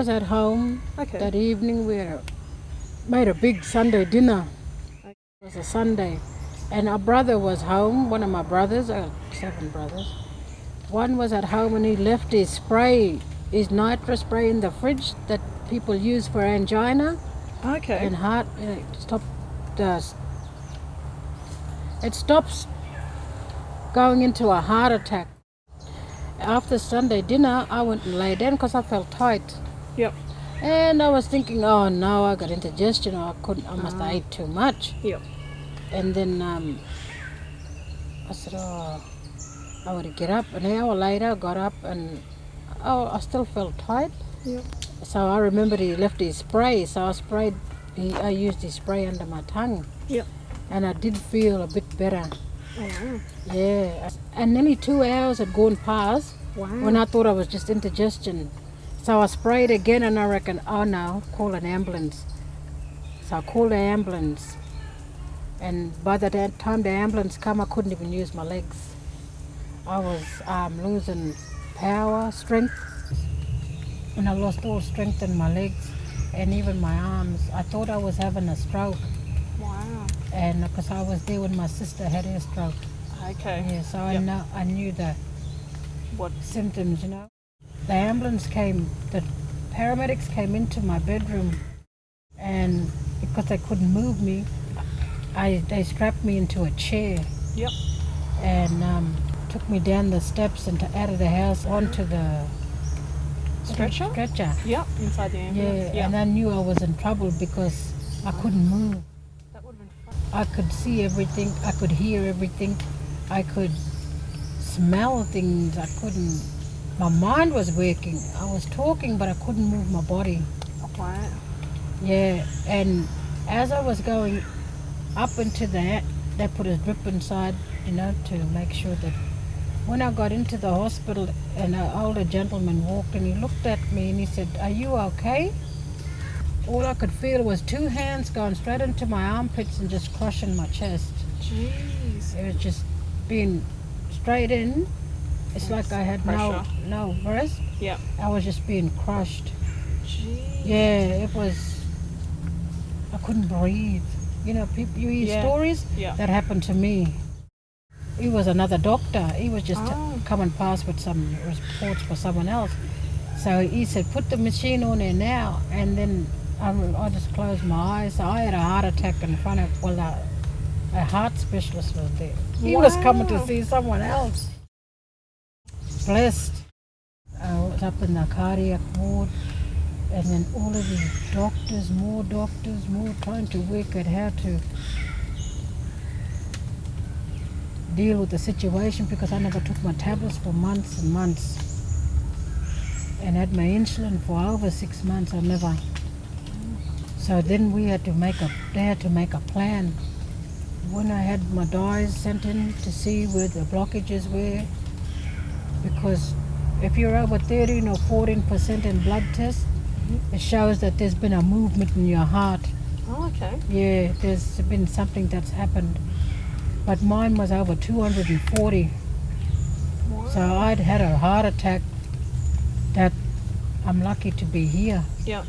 was at home Okay. that evening. We made a big Sunday dinner. It was a Sunday. And our brother was home, one of my brothers, 7 brothers. One was at home and he left his spray, his nitrous spray in the fridge that people use for angina Okay. and heart. It stops going into a heart attack. After Sunday dinner, I went and lay down because I felt tight. Yep. And I was thinking, oh no, I got indigestion, or I must have ate too much. Yep. And then I said, oh, I would get up. An hour later, I got up and I still felt tight. Yep. So I remembered he left his spray, so I used his spray under my tongue. Yep. And I did feel a bit better. Oh, wow. Yeah. And nearly 2 hours had gone past Wow. when I thought I was just indigestion. So I sprayed again and I reckon, oh no, call an ambulance. So I called the ambulance. And by the time the ambulance came, I couldn't even use my legs. I was losing power, strength, and I lost all strength in my legs and even my arms. I thought I was having a stroke. Wow. And because I was there when my sister had her stroke. Okay. Yeah, so Yep. I knew the What? symptoms, The ambulance came, the paramedics came into my bedroom, and because they couldn't move me, they strapped me into a chair. Yep. And took me down the steps and out of the house onto the Stretcher? Yep. Inside the ambulance. Yeah, and I knew I was in trouble because I couldn't move. That would have been fun. I could see everything, I could hear everything, I could smell things, my mind was working. I was talking but I couldn't move my body. Wow. Yeah, and as I was going up into that, they put a drip inside, to make sure that when I got into the hospital and an older gentleman walked and he looked at me and he said, "Are you okay?" All I could feel was 2 hands going straight into my armpits and just crushing my chest. Jeez. It was just being straight in. It's like I had Pressure. no breast. Yep. I was just being crushed. Jeez. Yeah, I couldn't breathe. People, you hear stories Yeah. that happened to me. He was another doctor. He was just Oh. coming past with some reports for someone else. So he said, put the machine on there now. And then I just closed my eyes. So I had a heart attack in front of, a heart specialist was there. He was coming to see someone else. Blessed. I was up in the cardiac ward. And then all of these doctors, more trying to work out how to deal with the situation because I never took my tablets for months and months and had my insulin for over 6 months. So then they had to make a plan. When I had my dyes sent in to see where the blockages were, because if you're over 13 or 14% in blood tests, it shows that there's been a movement in your heart. Oh, okay. Yeah, there's been something that's happened. But mine was over 240. Wow. So I'd had a heart attack that I'm lucky to be here. Yep.